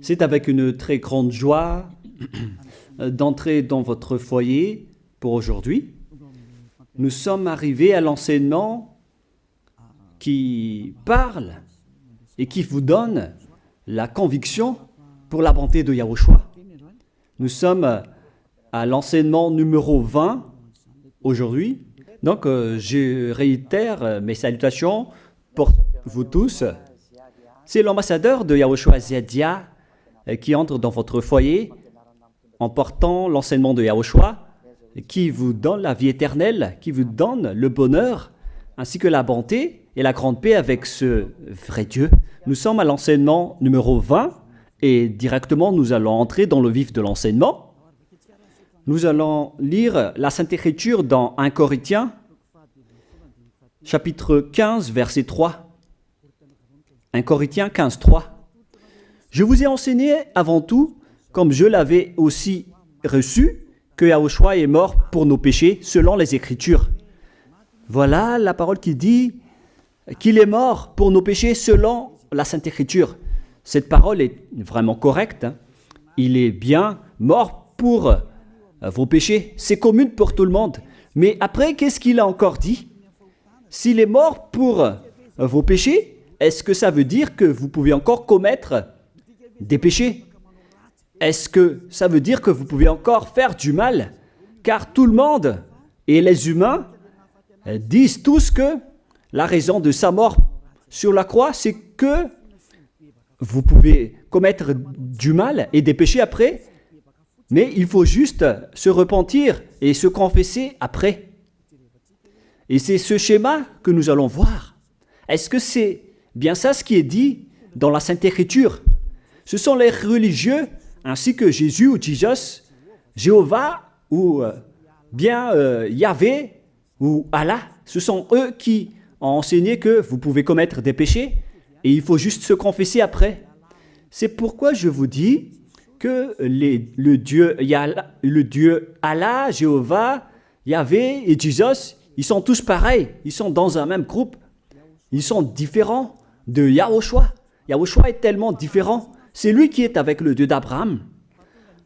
C'est avec une très grande joie d'entrer dans votre foyer pour aujourd'hui. Nous sommes arrivés à l'enseignement qui parle et qui vous donne la conviction pour la bonté de Yahushua. Nous sommes à l'enseignement numéro 20 aujourd'hui. Donc, je réitère mes salutations pour vous tous. C'est l'ambassadeur de Yahushua Ziadia qui entre dans votre foyer en portant l'enseignement de Yahushua qui vous donne la vie éternelle, qui vous donne le bonheur ainsi que la bonté et la grande paix avec ce vrai Dieu. Nous sommes à l'enseignement numéro 20 et directement nous allons entrer dans le vif de l'enseignement. Nous allons lire la Sainte Écriture dans 1 Corinthiens, chapitre 15, verset 3. 1 Corinthiens 15, 3. Je vous ai enseigné avant tout, comme je l'avais aussi reçu, que Yahushua est mort pour nos péchés selon les Écritures. Voilà la parole qui dit qu'il est mort pour nos péchés selon la Sainte Écriture. Cette parole est vraiment correcte. Il est bien mort pour vos péchés. C'est commun pour tout le monde. Mais après, qu'est-ce qu'il a encore dit? S'il est mort pour vos péchés, est-ce que ça veut dire que vous pouvez encore commettre des péchés? Est-ce que ça veut dire que vous pouvez encore faire du mal? Car tout le monde et les humains disent tous que la raison de sa mort sur la croix, c'est que vous pouvez commettre du mal et des péchés après, mais il faut juste se repentir et se confesser après. Et c'est ce schéma que nous allons voir. Est-ce que c'est bien ça ce qui est dit dans la Sainte Écriture? Ce sont les religieux ainsi que Jésus ou Jesus, Jéhovah ou bien Yahvé ou Allah. Ce sont eux qui ont enseigné que vous pouvez commettre des péchés et il faut juste se confesser après. C'est pourquoi je vous dis que le Dieu Allah, Jéhovah, Yahvé et Jesus, ils sont tous pareils. Ils sont dans un même groupe. Ils sont différents de Yahushua. Yahushua est tellement différent. C'est lui qui est avec le Dieu d'Abraham.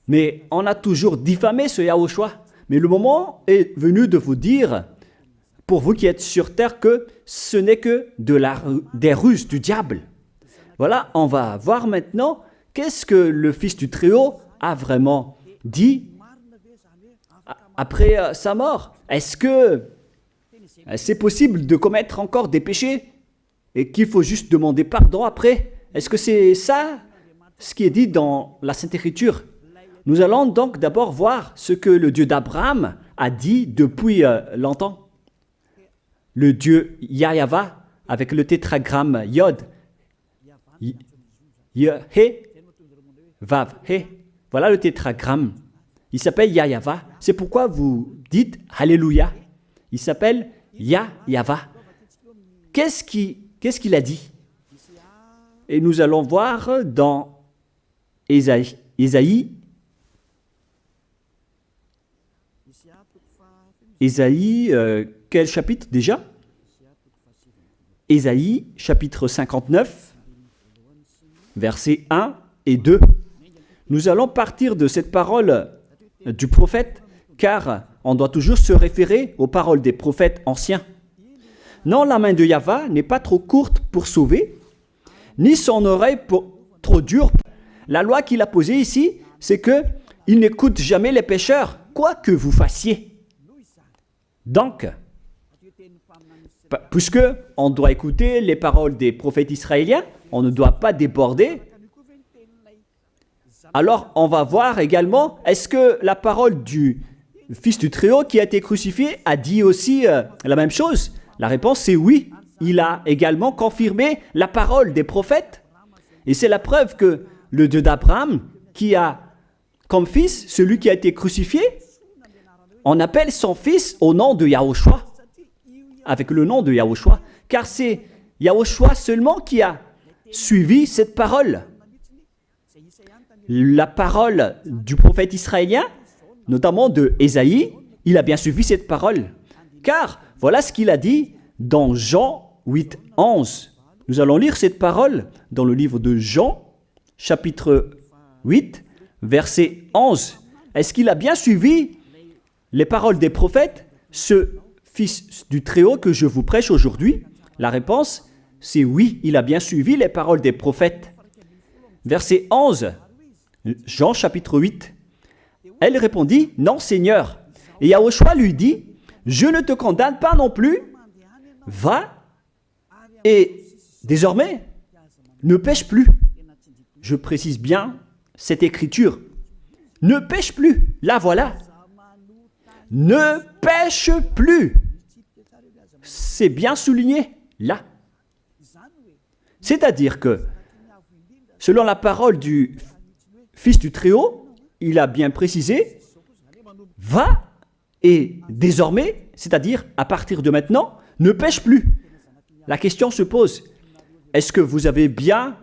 Mais on a toujours diffamé ce Yahushua. Mais le moment est venu de vous dire, pour vous qui êtes sur terre, que ce n'est que des ruses du diable. Voilà, on va voir maintenant qu'est-ce que le Fils du Très-Haut a vraiment dit après sa mort. Est-ce que c'est possible de commettre encore des péchés et qu'il faut juste demander pardon après? Est-ce que c'est ça ce qui est dit dans la Sainte Écriture? Nous allons donc d'abord voir ce que le Dieu d'Abraham a dit depuis longtemps. Le Dieu Yahva avec le tétragramme Yod, He, Vav, He. Voilà le tétragramme. Il s'appelle Yahva. C'est pourquoi vous dites Alléluia. Il s'appelle Yahva. Qu'est-ce qu'il a dit? Et nous allons voir dans Ésaïe, quel chapitre déjà? Ésaïe, chapitre 59, versets 1 et 2. Nous allons partir de cette parole du prophète, car on doit toujours se référer aux paroles des prophètes anciens. Non, la main de Yahva n'est pas trop courte pour sauver, ni son oreille trop dure. La loi qu'il a posée ici, c'est qu'il n'écoute jamais les pécheurs, quoi que vous fassiez. Donc, puisque on doit écouter les paroles des prophètes israéliens, on ne doit pas déborder. Alors, on va voir également, est-ce que la parole du Fils du Très-Haut qui a été crucifié a dit aussi la même chose? La réponse c'est oui. Il a également confirmé la parole des prophètes. Et c'est la preuve que le Dieu d'Abraham, qui a comme fils celui qui a été crucifié, on appelle son fils au nom de Yahushua, avec le nom de Yahushua, car c'est Yahushua seulement qui a suivi cette parole. La parole du prophète israélien, notamment de Ésaïe, il a bien suivi cette parole. Car voilà ce qu'il a dit dans Jean 8, 11. Nous allons lire cette parole dans le livre de Jean, chapitre 8, verset 11. Est-ce qu'il a bien suivi les paroles des prophètes, ce Fils du Très-Haut que je vous prêche aujourd'hui? La réponse, c'est oui, il a bien suivi les paroles des prophètes. Verset 11, Jean chapitre 8. Elle répondit, non Seigneur. Et Yahushua lui dit, je ne te condamne pas non plus, va et désormais ne pêche plus. Je précise bien cette écriture. Ne pêche plus. Là, voilà. Ne pêche plus. C'est bien souligné, là. C'est-à-dire que, selon la parole du Fils du Très-Haut, il a bien précisé, va et désormais, c'est-à-dire à partir de maintenant, ne pêche plus. La question se pose, est-ce que vous avez bien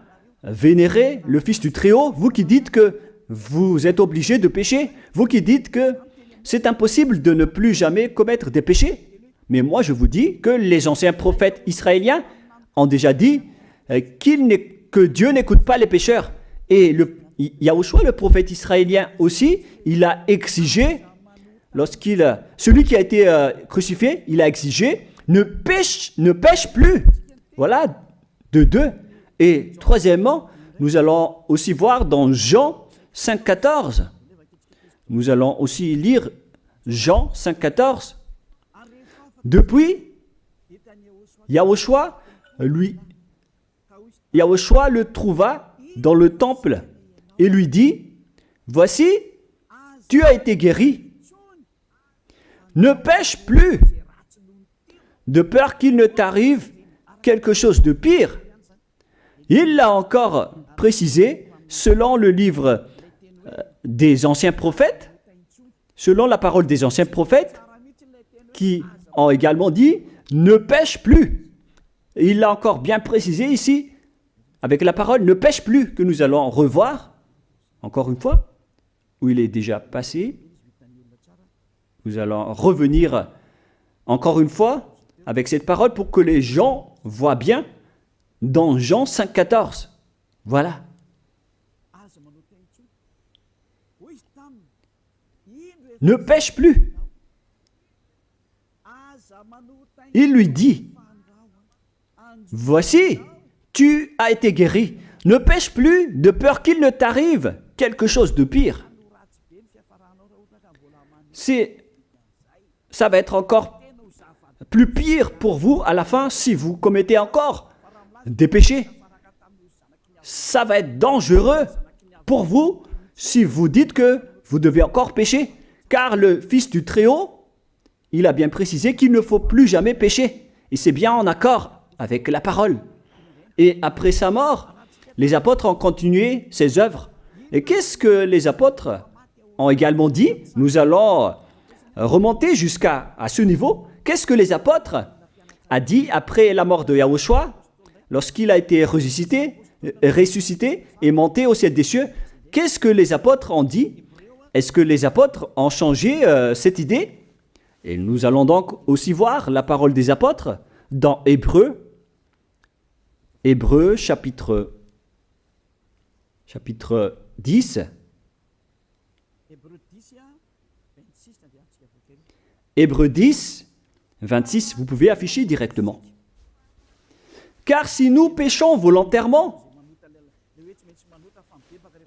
vénéré le Fils du Très-Haut, vous qui dites que vous êtes obligé de pécher, vous qui dites que c'est impossible de ne plus jamais commettre des péchés? Mais moi je vous dis que les anciens prophètes israéliens ont déjà dit que Dieu n'écoute pas les pécheurs. Et Yahushua, le prophète israélien aussi, il a exigé, celui qui a été crucifié, il a exigé, ne pêche plus. Voilà, de deux. Et troisièmement, nous allons aussi voir dans Jean 5,14. Nous allons aussi lire Jean 5,14. Depuis, Yahushua le trouva dans le temple et lui dit, voici, tu as été guéri. Ne pêche plus, de peur qu'il ne t'arrive quelque chose de pire. Il l'a encore précisé, selon le livre des anciens prophètes, selon la parole des anciens prophètes, qui ont également dit, ne pêche plus. Et il l'a encore bien précisé ici, avec la parole, ne pêche plus, que nous allons revoir, encore une fois, où il est déjà passé. Nous allons revenir encore une fois avec cette parole pour que les gens voient bien dans Jean 5,14. Voilà. Ne pêche plus. Il lui dit, voici, tu as été guéri. Ne pêche plus de peur qu'il ne t'arrive quelque chose de pire. Ça va être encore plus pire pour vous à la fin si vous commettez encore des péchés. Ça va être dangereux pour vous si vous dites que vous devez encore pécher. Car le Fils du Très-Haut, il a bien précisé qu'il ne faut plus jamais pécher. Et c'est bien en accord avec la parole. Et après sa mort, les apôtres ont continué ses œuvres. Et qu'est-ce que les apôtres ont également dit? Nous allons remonter jusqu'à ce niveau. Qu'est-ce que les apôtres ont dit après la mort de Yahushua, lorsqu'il a été ressuscité et monté au ciel des cieux? Qu'est-ce que les apôtres ont dit? Est-ce que les apôtres ont changé cette idée? Et nous allons donc aussi voir la parole des apôtres dans Hébreux chapitre 10. Hébreux 10, 26, vous pouvez afficher directement. Car si nous péchons volontairement,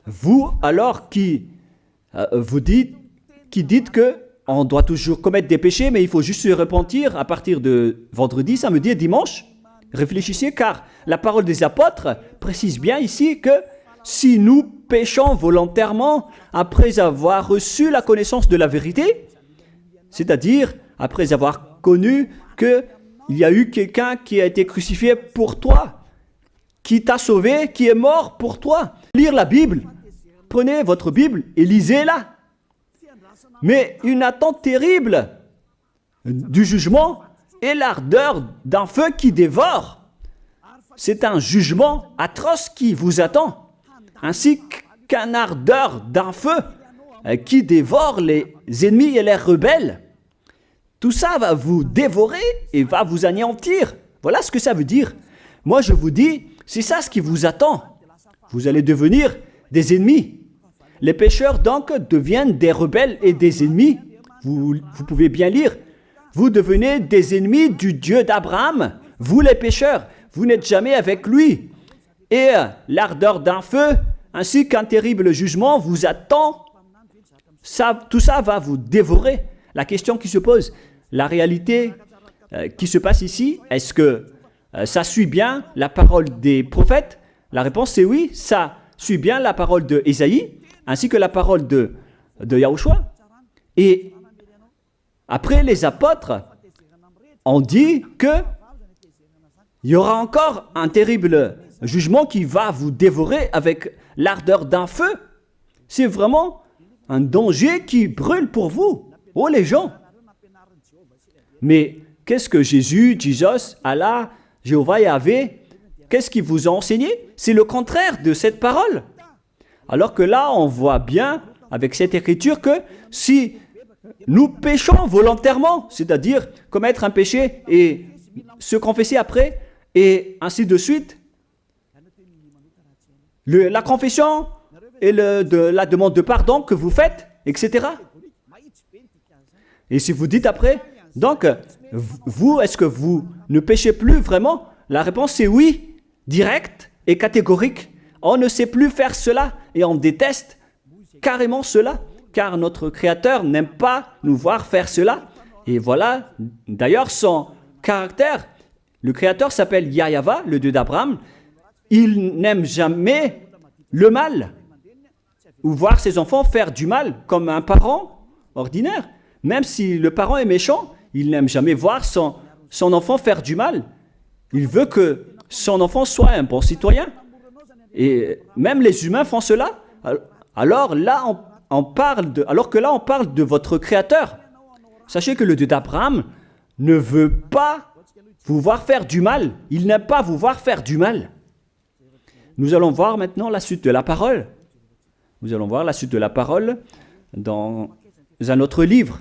vous alors qui dites que on doit toujours commettre des péchés, mais il faut juste se repentir à partir de vendredi, samedi et dimanche, réfléchissez, car la parole des apôtres précise bien ici que si nous péchons volontairement après avoir reçu la connaissance de la vérité, c'est-à-dire après avoir connu qu'il y a eu quelqu'un qui a été crucifié pour toi, qui t'a sauvé, qui est mort pour toi. Lire la Bible, prenez votre Bible et lisez-la. Mais une attente terrible du jugement et l'ardeur d'un feu qui dévore. C'est un jugement atroce qui vous attend, ainsi qu'un ardeur d'un feu qui dévore les ennemis et les rebelles. Tout ça va vous dévorer et va vous anéantir. Voilà ce que ça veut dire. Moi, je vous dis, c'est ça ce qui vous attend. vous allez devenir des ennemis. Les pécheurs donc deviennent des rebelles et des ennemis. Vous pouvez bien lire. Vous devenez des ennemis du Dieu d'Abraham. Vous les pécheurs, vous n'êtes jamais avec lui. Et l'ardeur d'un feu ainsi qu'un terrible jugement vous attend. Tout ça va vous dévorer. La question qui se pose, la réalité qui se passe ici, est-ce que ça suit bien la parole des prophètes? La réponse c'est oui, ça suit bien la parole de Ésaïe, ainsi que la parole de Yahushua. Et après, les apôtres ont dit qu'il y aura encore un terrible jugement qui va vous dévorer avec l'ardeur d'un feu. C'est vraiment un danger qui brûle pour vous. Oh les gens! Mais qu'est-ce que Jésus, Allah, Jéhovah Yahvé, qu'est-ce qu'il vous a enseigné? C'est le contraire de cette parole. Alors que là, on voit bien avec cette écriture que si nous péchons volontairement, c'est-à-dire commettre un péché et se confesser après, et ainsi de suite, la confession et la demande de pardon que vous faites, etc. Et si vous dites après, donc, vous, est-ce que vous ne péchez plus vraiment? La réponse est oui, directe et catégorique. On ne sait plus faire cela et on déteste carrément cela, car notre Créateur n'aime pas nous voir faire cela. Et voilà, d'ailleurs, son caractère, le Créateur s'appelle Yahweh, le Dieu d'Abraham. Il n'aime jamais le mal, ou voir ses enfants faire du mal, comme un parent ordinaire. Même si le parent est méchant, il n'aime jamais voir son enfant faire du mal. Il veut que son enfant soit un bon citoyen. Et même les humains font cela. Alors que là, on parle de votre Créateur. Sachez que le Dieu d'Abraham ne veut pas vous voir faire du mal. Il n'aime pas vous voir faire du mal. Nous allons voir maintenant la suite de la parole. Nous allons voir la suite de la parole dans un autre livre.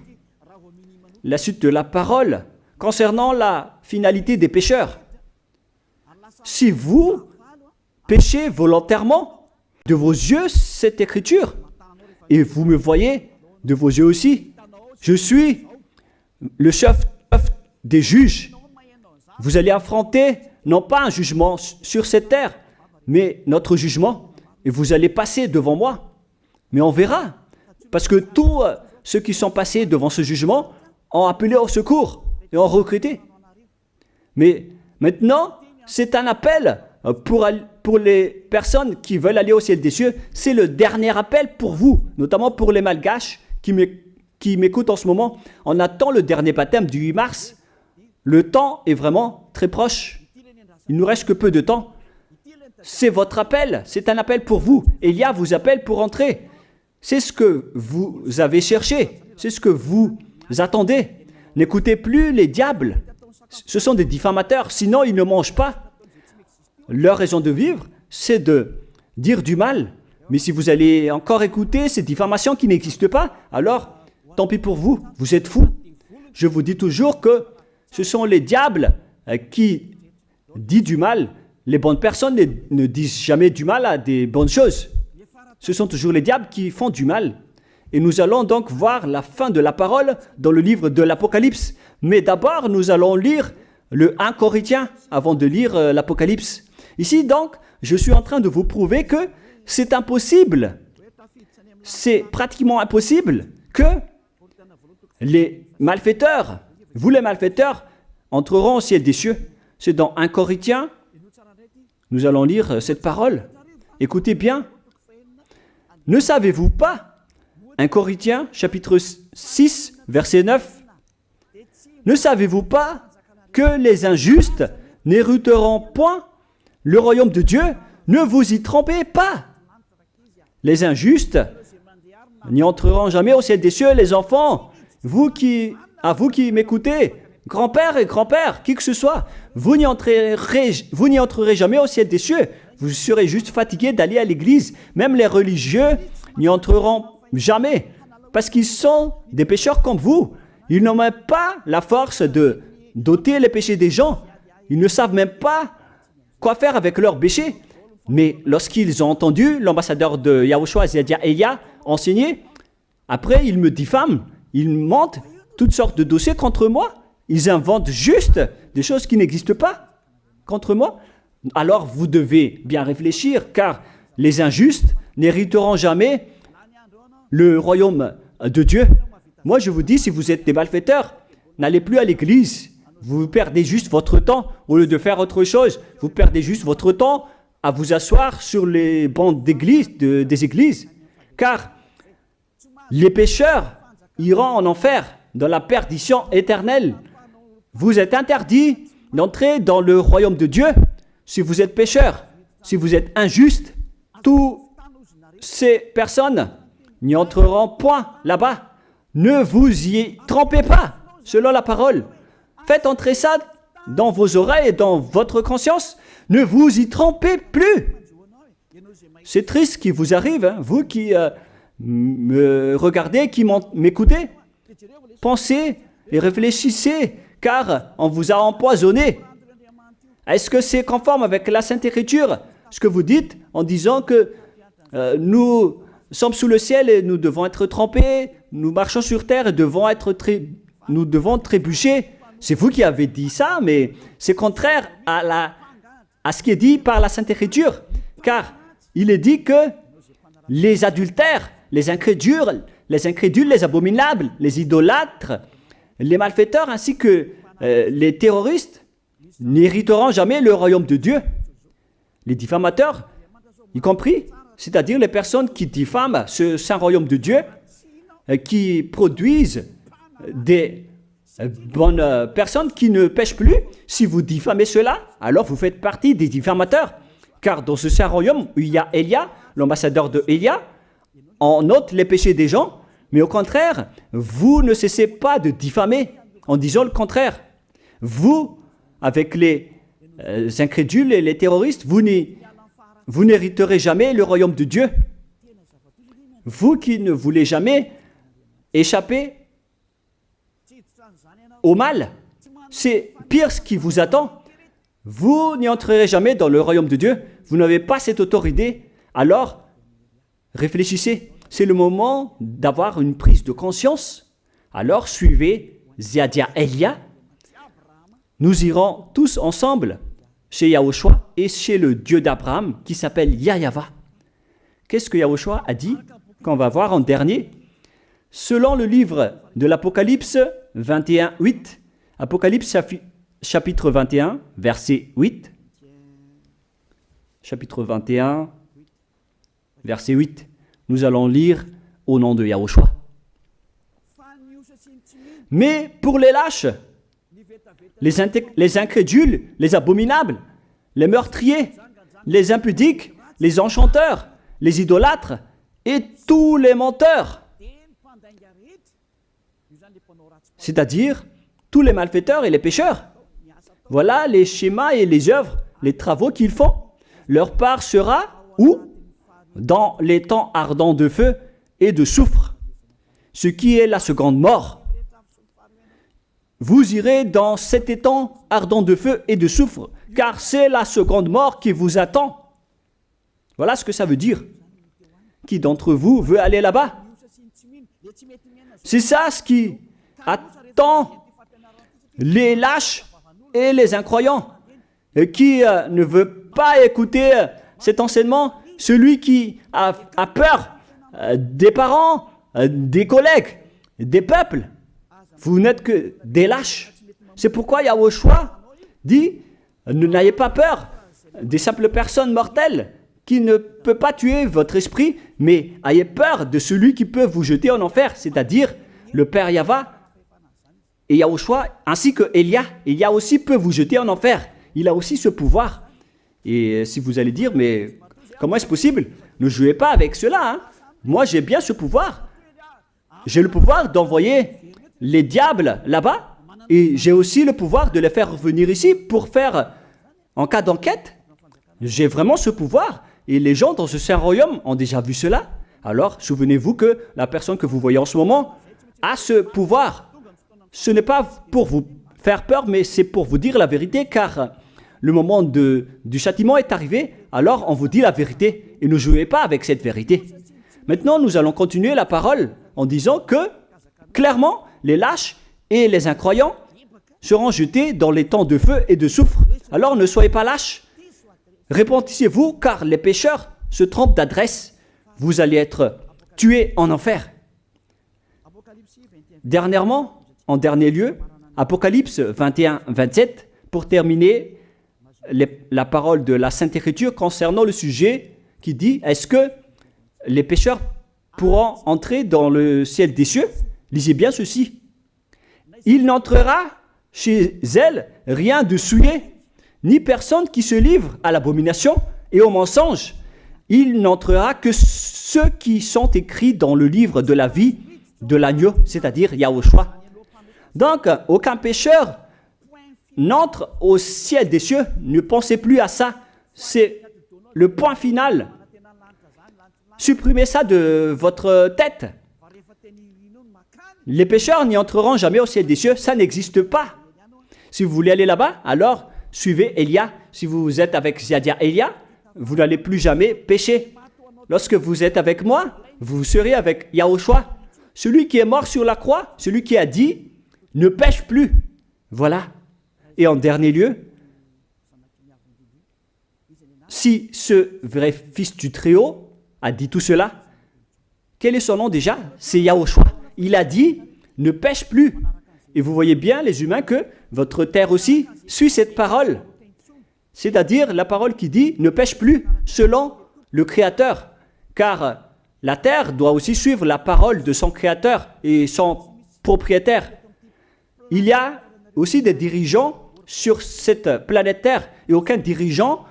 La suite de la parole concernant la finalité des pécheurs. Si vous péchez volontairement de vos yeux cette écriture, et vous me voyez de vos yeux aussi, je suis le chef des juges. Vous allez affronter non pas un jugement sur cette terre, mais notre jugement, et vous allez passer devant moi. Mais on verra, parce que tous ceux qui sont passés devant ce jugement ont appelé au secours et ont recruté. Mais maintenant, c'est un appel pour les personnes qui veulent aller au ciel des cieux. C'est le dernier appel pour vous, notamment pour les malgaches qui m'écoutent en ce moment. On attend le dernier baptême du 8 mars. Le temps est vraiment très proche. Il ne nous reste que peu de temps. C'est votre appel, c'est un appel pour vous. Elia vous appelle pour entrer. C'est ce que vous avez cherché, c'est ce que vous attendez. N'écoutez plus les diables. Ce sont des diffamateurs, sinon ils ne mangent pas. Leur raison de vivre, c'est de dire du mal. Mais si vous allez encore écouter ces diffamations qui n'existent pas, alors tant pis pour vous, vous êtes fous. Je vous dis toujours que ce sont les diables qui disent du mal. Les bonnes personnes ne disent jamais du mal à des bonnes choses. Ce sont toujours les diables qui font du mal. Et nous allons donc voir la fin de la parole dans le livre de l'Apocalypse. Mais d'abord, nous allons lire le 1 Corinthiens avant de lire l'Apocalypse. Ici, donc, je suis en train de vous prouver que c'est impossible. C'est pratiquement impossible que les malfaiteurs, vous les malfaiteurs, entreront au ciel des cieux. C'est dans 1 Corinthiens. Nous allons lire cette parole. Écoutez bien. Ne savez-vous pas, 1 Corinthiens, chapitre 6, verset 9, ne savez-vous pas que les injustes n'hériteront point le royaume de Dieu? Ne vous y trompez pas. Les injustes n'y entreront jamais au ciel des cieux, les enfants. Vous qui m'écoutez, grand-père et grand-père, qui que ce soit, vous n'y entrerez jamais au ciel des cieux. Vous serez juste fatigué d'aller à l'église. Même les religieux n'y entreront jamais. Parce qu'ils sont des pécheurs comme vous. Ils n'ont même pas la force d'ôter les péchés des gens. Ils ne savent même pas quoi faire avec leurs péchés. Mais lorsqu'ils ont entendu l'ambassadeur de Yahushua, c'est-à-dire Elia, enseigner, après ils me diffament, ils mentent toutes sortes de dossiers contre moi. Ils inventent juste des choses qui n'existent pas contre moi. Alors vous devez bien réfléchir, car les injustes n'hériteront jamais le royaume de Dieu. Moi je vous dis, si vous êtes des malfaiteurs, n'allez plus à l'église. Vous perdez juste votre temps au lieu de faire autre chose. Vous perdez juste votre temps à vous asseoir sur les bancs d'église, des églises. Car les pécheurs iront en enfer, dans la perdition éternelle. Vous êtes interdit d'entrer dans le royaume de Dieu si vous êtes pécheur, si vous êtes injuste. Toutes ces personnes n'y entreront point là-bas. Ne vous y trompez pas, selon la parole. Faites entrer ça dans vos oreilles et dans votre conscience. Ne vous y trompez plus. C'est triste ce qui vous arrive, hein, vous qui me regardez, qui m'écoutez. Pensez et réfléchissez, car on vous a empoisonné. Est-ce que c'est conforme avec la Sainte Écriture, ce que vous dites en disant que nous sommes sous le ciel et nous devons être trempés, nous marchons sur terre et nous devons trébucher? C'est vous qui avez dit ça, mais c'est contraire à ce qui est dit par la Sainte Écriture, car il est dit que les adultères, les incrédules, les abominables, les idolâtres, les malfaiteurs ainsi que les terroristes n'hériteront jamais le royaume de Dieu. Les diffamateurs, y compris, c'est-à-dire les personnes qui diffament ce saint royaume de Dieu, qui produisent des bonnes personnes qui ne pêchent plus. Si vous diffamez cela, alors vous faites partie des diffamateurs. Car dans ce saint royaume où il y a Elia, l'ambassadeur de Elia, on note les péchés des gens, mais au contraire, vous ne cessez pas de diffamer en disant le contraire. Vous, avec les incrédules et les terroristes, vous n'hériterez jamais le royaume de Dieu. Vous qui ne voulez jamais échapper au mal, c'est pire ce qui vous attend. Vous n'y entrerez jamais dans le royaume de Dieu. Vous n'avez pas cette autorité. Alors, réfléchissez. C'est le moment d'avoir une prise de conscience. Alors, suivez Zeadia Elia. Nous irons tous ensemble chez Yahushua et chez le Dieu d'Abraham qui s'appelle Yahweh. Qu'est-ce que Yahushua a dit qu'on va voir en dernier? Selon le livre de l'Apocalypse 21, 8, Apocalypse chapitre 21, verset 8, chapitre 21, verset 8, nous allons lire au nom de Yahushua. Mais pour les lâches, les incrédules, les abominables, les meurtriers, les impudiques, les enchanteurs, les idolâtres et tous les menteurs, c'est-à-dire tous les malfaiteurs et les pécheurs. Voilà les schémas et les œuvres, les travaux qu'ils font. Leur part sera où? Dans les temps ardents de feu et de soufre, ce qui est la seconde mort. Vous irez dans cet étang ardent de feu et de soufre, car c'est la seconde mort qui vous attend. Voilà ce que ça veut dire. Qui d'entre vous veut aller là-bas? C'est ça ce qui attend les lâches et les incroyants. Qui ne veut pas écouter cet enseignement? Celui qui a peur des parents, des collègues, des peuples. Vous n'êtes que des lâches. C'est pourquoi Yahushua dit, n'ayez pas peur des simples personnes mortelles qui ne peut pas tuer votre esprit, mais ayez peur de celui qui peut vous jeter en enfer, c'est-à-dire le Père Yahva et Yahushua, ainsi que Elia. Elia aussi peut vous jeter en enfer. Il a aussi ce pouvoir. Et si vous allez dire, mais comment est-ce possible? Ne jouez pas avec cela. Hein? Moi, j'ai bien ce pouvoir. J'ai le pouvoir d'envoyer les diables là-bas. Et j'ai aussi le pouvoir de les faire revenir ici pour faire, en cas d'enquête, j'ai vraiment ce pouvoir. Et les gens dans ce saint royaume ont déjà vu cela. Alors, souvenez-vous que la personne que vous voyez en ce moment a ce pouvoir. Ce n'est pas pour vous faire peur, mais c'est pour vous dire la vérité, car le moment du châtiment est arrivé. alors on vous dit la vérité et ne jouez pas avec cette vérité. Maintenant, nous allons continuer la parole en disant que, clairement, les lâches et les incroyants seront jetés dans les temps de feu et de soufre. Alors ne soyez pas lâches. Repentissez-vous, car les pécheurs se trompent d'adresse. Vous allez être tués en enfer. Dernièrement, en dernier lieu, Apocalypse 21-27, pour terminer la parole de la Sainte Écriture concernant le sujet qui dit « Est-ce que les pécheurs pourront entrer dans le ciel des cieux ?» Lisez bien ceci. « Il n'entrera chez elle rien de souillé, ni personne qui se livre à l'abomination et au mensonge. Il n'entrera que ceux qui sont écrits dans le livre de la vie de l'agneau, c'est-à-dire Yahushua. » Donc, aucun pécheur n'entre au ciel des cieux. Ne pensez plus à ça. C'est le point final. Supprimez ça de votre tête. Les pécheurs n'y entreront jamais au ciel des cieux. Ça n'existe pas. Si vous voulez aller là-bas, alors suivez Élia. Si vous êtes avec Ziadia Élia, vous n'allez plus jamais pécher. Lorsque vous êtes avec moi, vous serez avec Yahushua. Celui qui est mort sur la croix, celui qui a dit « ne pêche plus ». Voilà. Et en dernier lieu, si ce vrai fils du Très-Haut a dit tout cela, quel est son nom déjà? C'est Yahushua. Il a dit « ne pêche plus ». Et vous voyez bien, les humains, que votre terre aussi suit cette parole. C'est-à-dire la parole qui dit « ne pêche plus » selon le Créateur. Car la terre doit aussi suivre la parole de son Créateur et son propriétaire. Il y a aussi des dirigeants sur cette planète Terre et aucun dirigeant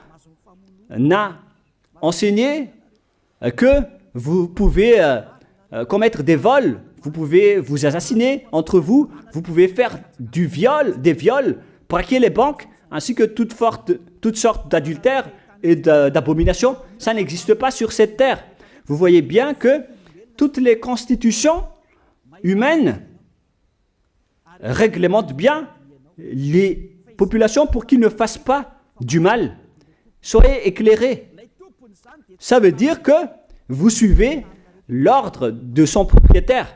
n'a enseigné que vous pouvez commettre des vols, vous pouvez vous assassiner entre vous, vous pouvez faire des viols, braquer les banques, ainsi que toutes sortes d'adultères et d'abominations. Ça n'existe pas sur cette terre. Vous voyez bien que toutes les constitutions humaines réglementent bien les populations pour qu'ils ne fassent pas du mal. Soyez éclairés. Ça veut dire que vous suivez l'ordre de son propriétaire.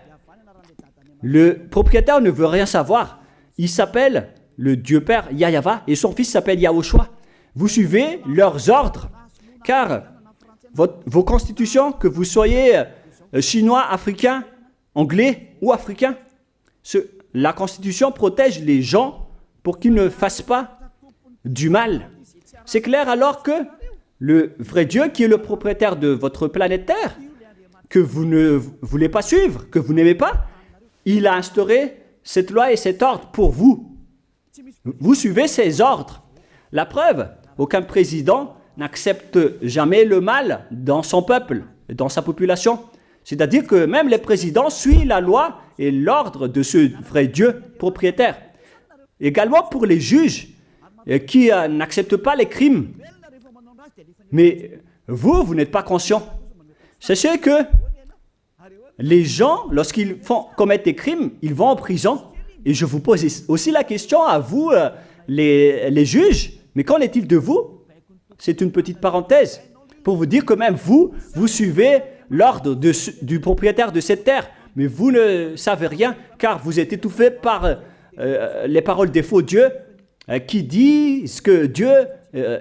Le propriétaire ne veut rien savoir. Il s'appelle le Dieu Père Yahava et son fils s'appelle Yahushua. Vous suivez leurs ordres, car vos constitutions, que vous soyez chinois, africain, anglais ou africain, la constitution protège les gens pour qu'ils ne fassent pas du mal. C'est clair alors que le vrai Dieu, qui est le propriétaire de votre planète Terre, que vous ne voulez pas suivre, que vous n'aimez pas, il a instauré cette loi et cet ordre pour vous. Vous suivez ces ordres. La preuve, aucun président n'accepte jamais le mal dans son peuple, dans sa population. C'est-à-dire que même les présidents suivent la loi et l'ordre de ce vrai Dieu propriétaire. Également pour les juges qui n'acceptent pas les crimes. Mais vous n'êtes pas conscient. Sachez que les gens, lorsqu'ils commettent des crimes, ils vont en prison. Et je vous pose aussi la question à vous, les juges, mais qu'en est-il de vous? C'est une petite parenthèse pour vous dire que même vous suivez l'ordre du propriétaire de cette terre, mais vous ne savez rien car vous êtes étouffé par les paroles des faux dieux qui disent que Dieu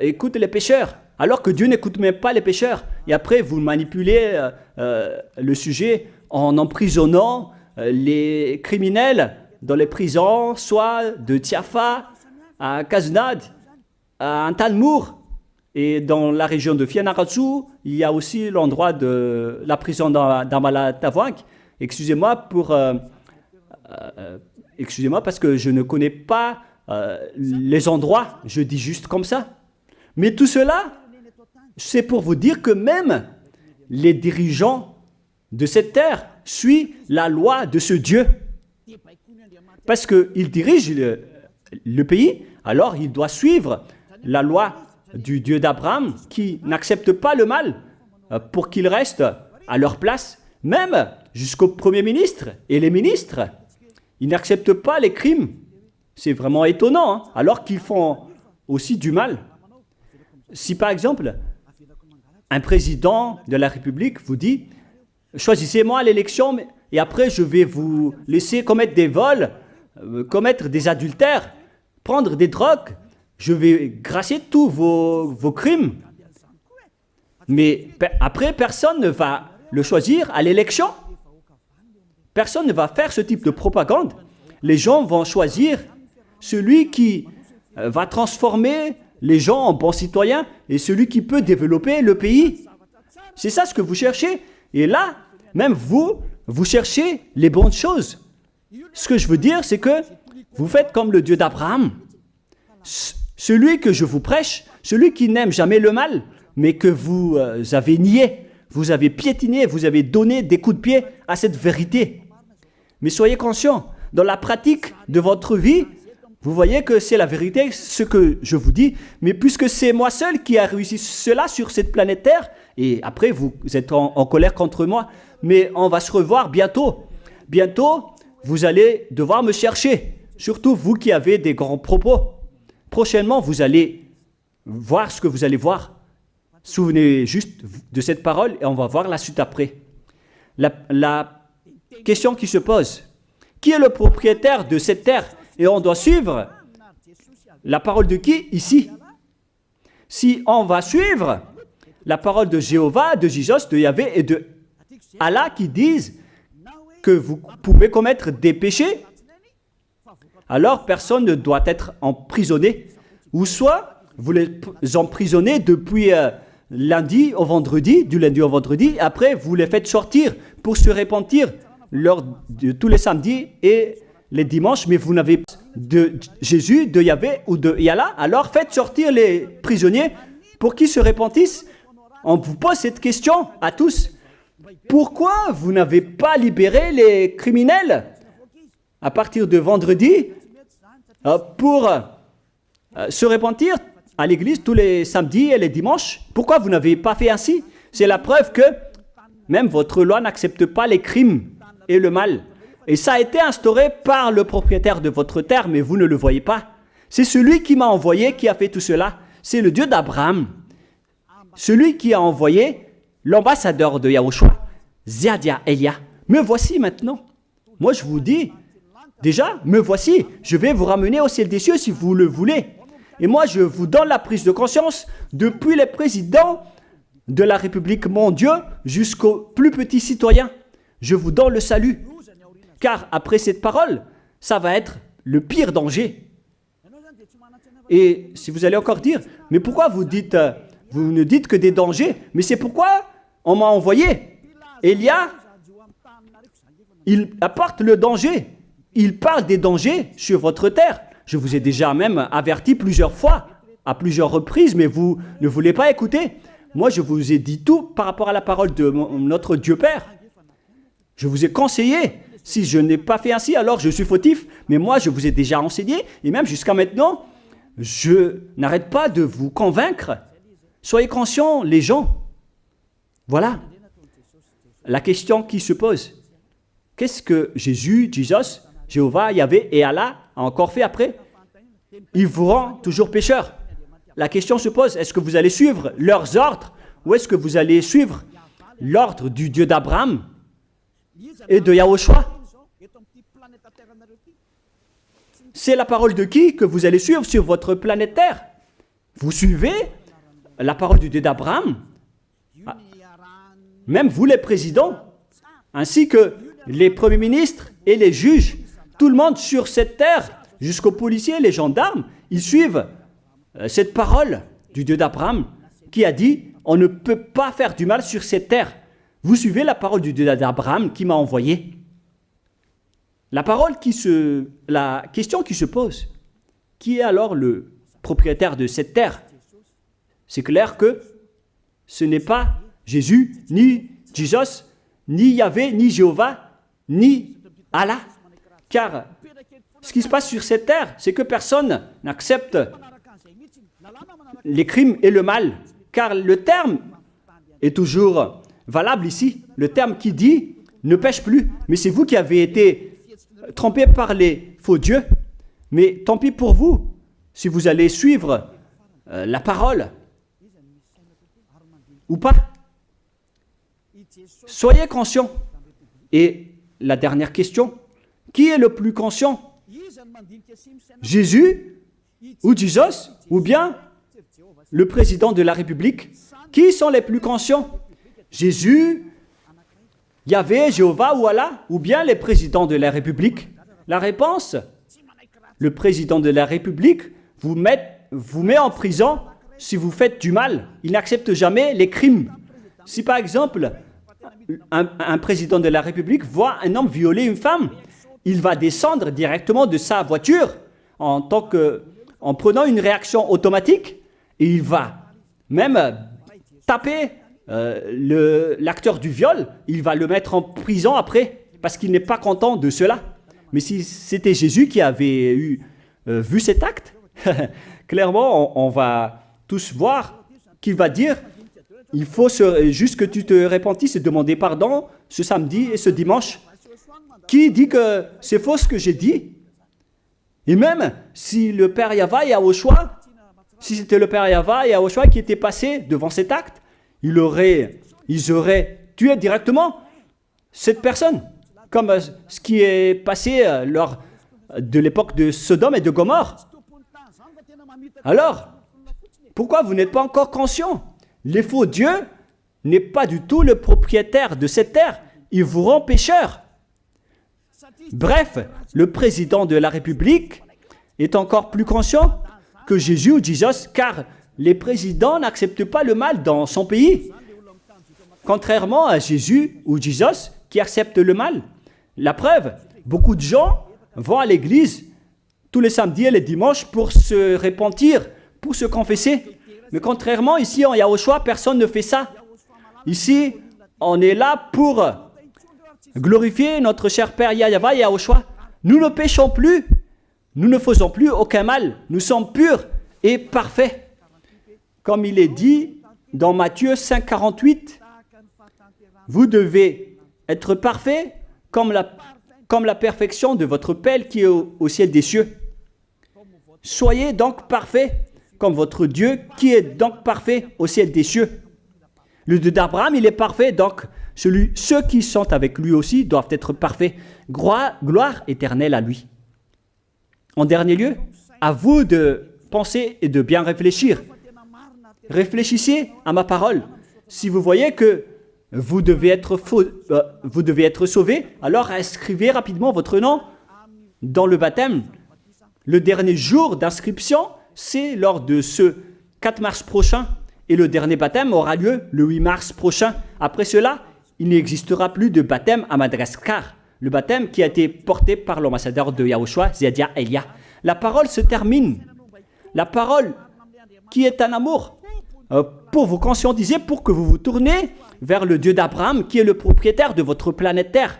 écoute les pécheurs, alors que Dieu n'écoute même pas les pécheurs. Et après, vous manipulez le sujet en emprisonnant les criminels dans les prisons, soit de Tiafa à Kaznad, à Antalmour. Et dans la région de Fianarantsu, il y a aussi l'endroit de la prison d'Amala Tavank. Excusez-moi parce que je ne connais pas les endroits, je dis juste comme ça. Mais tout cela, c'est pour vous dire que même les dirigeants de cette terre suivent la loi de ce Dieu. Parce qu'ils dirigent le pays, alors il doit suivre la loi du Dieu d'Abraham qui n'accepte pas le mal pour qu'ils restent à leur place, même jusqu'au Premier ministre et les ministres. Ils n'acceptent pas les crimes. C'est vraiment étonnant, hein, alors qu'ils font aussi du mal. Si par exemple, un président de la République vous dit, choisissez-moi à l'élection et après je vais vous laisser commettre des vols, commettre des adultères, prendre des drogues, je vais gracier tous vos crimes. Mais après, personne ne va le choisir à l'élection. Personne ne va faire ce type de propagande. Les gens vont choisir celui qui va transformer les gens en bons citoyens et celui qui peut développer le pays. C'est ça ce que vous cherchez. Et là, même vous cherchez les bonnes choses. Ce que je veux dire, c'est que vous faites comme le Dieu d'Abraham. Celui que je vous prêche, celui qui n'aime jamais le mal, mais que vous avez nié, vous avez piétiné, vous avez donné des coups de pied à cette vérité. Mais soyez conscients, dans la pratique de votre vie, vous voyez que c'est la vérité, ce que je vous dis, mais puisque c'est moi seul qui a réussi cela sur cette planète Terre, et après vous êtes en colère contre moi, mais on va se revoir bientôt. Bientôt, vous allez devoir me chercher, surtout vous qui avez des grands propos. Prochainement, vous allez voir ce que vous allez voir. Souvenez juste de cette parole et on va voir la suite après. La question qui se pose, qui est le propriétaire de cette terre? Et on doit suivre la parole de qui ici? Si on va suivre la parole de Jéhovah, de Jésus, de Yahvé et de Allah qui disent que vous pouvez commettre des péchés, alors personne ne doit être emprisonné. Ou soit vous les emprisonnez depuis lundi au vendredi, du lundi au vendredi, après vous les faites sortir pour se repentir lors de tous les samedis et les dimanches, mais vous n'avez pas de Jésus, de Yahvé ou de Yallah, alors faites sortir les prisonniers pour qu'ils se repentissent. On vous pose cette question à tous. Pourquoi vous n'avez pas libéré les criminels à partir de vendredi pour se repentir à l'église tous les samedis et les dimanches? Pourquoi vous n'avez pas fait ainsi? C'est la preuve que même votre loi n'accepte pas les crimes et le mal. Et ça a été instauré par le propriétaire de votre terre, mais vous ne le voyez pas. C'est celui qui m'a envoyé qui a fait tout cela. C'est le Dieu d'Abraham. Celui qui a envoyé l'ambassadeur de Yahushua, Ziadia Elia. Me voici maintenant. Moi je vous dis, déjà, me voici. Je vais vous ramener au ciel des cieux si vous le voulez. Et moi je vous donne la prise de conscience depuis les présidents de la République, mon Dieu, jusqu'aux plus petits citoyens. Je vous donne le salut. Car après cette parole, ça va être le pire danger. Et si vous allez encore dire, mais pourquoi vous ne dites que des dangers? Mais c'est pourquoi on m'a envoyé. Élia, il apporte le danger. Il parle des dangers sur votre terre. Je vous ai déjà même averti plusieurs fois, à plusieurs reprises, mais vous ne voulez pas écouter. Moi, je vous ai dit tout par rapport à la parole de notre Dieu Père. Je vous ai conseillé. Si je n'ai pas fait ainsi, alors je suis fautif. Mais moi, je vous ai déjà enseigné. Et même jusqu'à maintenant, je n'arrête pas de vous convaincre. Soyez conscients, les gens. Voilà la question qui se pose. Qu'est-ce que Jésus, Jéhovah, Yahvé et Allah a encore fait après? Ils vous rendent toujours pécheurs. La question se pose, est-ce que vous allez suivre leurs ordres ou est-ce que vous allez suivre l'ordre du Dieu d'Abraham et de Yahushua? C'est la parole de qui que vous allez suivre sur votre planète Terre? Vous suivez la parole du Dieu d'Abraham? Même vous les présidents, ainsi que les premiers ministres et les juges, tout le monde sur cette terre, jusqu'aux policiers et les gendarmes, ils suivent cette parole du Dieu d'Abraham qui a dit, on ne peut pas faire du mal sur cette terre. Vous suivez la parole du Dieu d'Abraham qui m'a envoyé. La question qui se pose, qui est alors le propriétaire de cette terre? C'est clair que ce n'est pas Jésus, ni Jesus, ni Yahvé, ni Jéhovah, ni Allah. Car ce qui se passe sur cette terre, c'est que personne n'accepte les crimes et le mal. Car le terme est toujours valable ici. Le terme qui dit « ne pêche plus ». Mais c'est vous qui avez été trompés par les faux dieux. Mais tant pis pour vous, si vous allez suivre la parole ou pas? Soyez conscient. Et la dernière question, qui est le plus conscient? Jésus ou Jesus ou bien le président de la République? Qui sont les plus conscients? Jésus, Yahvé, Jéhovah ou Allah, ou bien les présidents de la République? La réponse, le président de la République vous met en prison si vous faites du mal. Il n'accepte jamais les crimes. Si par exemple, un président de la République voit un homme violer une femme, il va descendre directement de sa voiture en prenant une réaction automatique et il va même taper l'acteur du viol, il va le mettre en prison après parce qu'il n'est pas content de cela. Mais si c'était Jésus qui avait vu cet acte, clairement on va tous voir qu'il va dire: il faut juste que tu te repentisses et demander pardon ce samedi et ce dimanche. Qui dit que c'est faux ce que j'ai dit? Et même si le Père Yahva et Yahushua, si c'était le Père Yahva et Yahushua qui étaient passés devant cet acte, ils auraient tué directement cette personne, comme ce qui est passé lors de l'époque de Sodome et de Gomorrhe. Alors, pourquoi vous n'êtes pas encore conscient? Le faux Dieu n'est pas du tout le propriétaire de cette terre, il vous rend pécheur. Bref, le président de la République est encore plus conscient que Jésus ou Jesus, car les présidents n'acceptent pas le mal dans son pays. Contrairement à Jésus ou Jesus qui acceptent le mal. La preuve, beaucoup de gens vont à l'église tous les samedis et les dimanches pour se repentir, pour se confesser. Mais contrairement, ici en Yahushua, personne ne fait ça. Ici, on est là pour glorifier notre cher Père Yahva et Yahushua. Nous ne péchons plus, nous ne faisons plus aucun mal, nous sommes purs et parfaits. Comme il est dit dans Matthieu 5,48, vous devez être parfaits comme la perfection de votre Père qui est au ciel des cieux. Soyez donc parfaits comme votre Dieu qui est donc parfait au ciel des cieux. Le Dieu d'Abraham, il est parfait, donc ceux qui sont avec lui aussi doivent être parfaits. Gloire éternelle à lui. En dernier lieu, à vous de penser et de bien réfléchir. Réfléchissez à ma parole. Si vous voyez que vous devez être sauvé, alors inscrivez rapidement votre nom dans le baptême. Le dernier jour d'inscription, c'est lors de ce 4 mars prochain. Et le dernier baptême aura lieu le 8 mars prochain. Après cela, il n'existera plus de baptême à Madagascar. Le baptême qui a été porté par l'ambassadeur de Yahushua, Ziadia Elia. La parole se termine. La parole qui est un amour pour vous conscientiser, pour que vous vous tournez vers le Dieu d'Abraham qui est le propriétaire de votre planète Terre.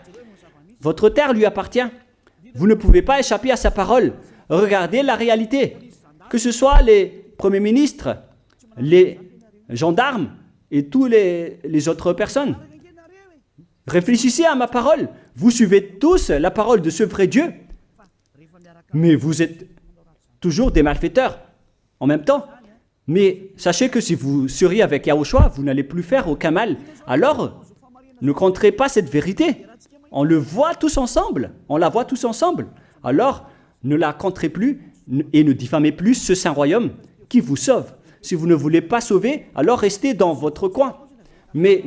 Votre terre lui appartient. Vous ne pouvez pas échapper à sa parole. Regardez la réalité. Que ce soit les premiers ministres, les gendarmes et tous les autres personnes. Réfléchissez à ma parole. Vous suivez tous la parole de ce vrai Dieu. Mais vous êtes toujours des malfaiteurs en même temps. Mais sachez que si vous seriez avec Yahushua, vous n'allez plus faire aucun mal. Alors, ne compterez pas cette vérité. On le voit tous ensemble. On la voit tous ensemble. Alors, ne la compterez plus et ne diffamez plus ce saint royaume qui vous sauve. Si vous ne voulez pas sauver, alors restez dans votre coin. Mais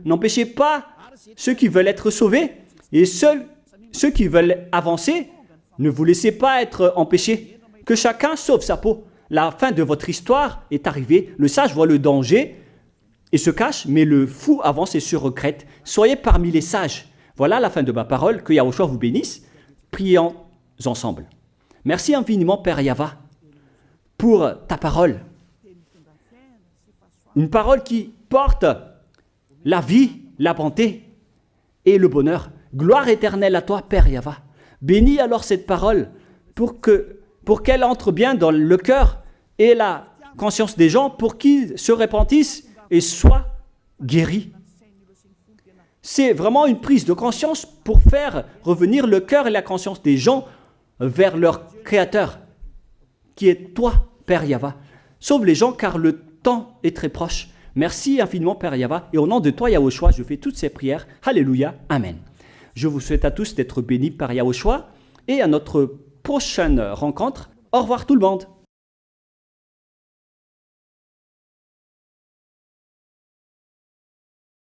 n'empêchez pas ceux qui veulent être sauvés et ceux qui veulent avancer, ne vous laissez pas être empêchés. Que chacun sauve sa peau. La fin de votre histoire est arrivée. Le sage voit le danger et se cache, mais le fou avance et se regrette. Soyez parmi les sages. Voilà la fin de ma parole. Que Yahushua vous bénisse. Prions ensemble. Merci infiniment, Père Yahva, pour ta parole. Une parole qui porte la vie, la bonté et le bonheur. Gloire éternelle à toi, Père Yahva. Bénis alors cette parole pour qu'elle entre bien dans le cœur et la conscience des gens pour qu'ils se repentissent et soient guéris. C'est vraiment une prise de conscience pour faire revenir le cœur et la conscience des gens vers leur Créateur, qui est toi, Père Yahva. Sauve les gens car le temps est très proche. Merci infiniment, Père Yahva. Et au nom de toi, Yahushua, je fais toutes ces prières. Alléluia. Amen. Je vous souhaite à tous d'être bénis par Yahushua. Et à notre prochaine rencontre. Au revoir tout le monde.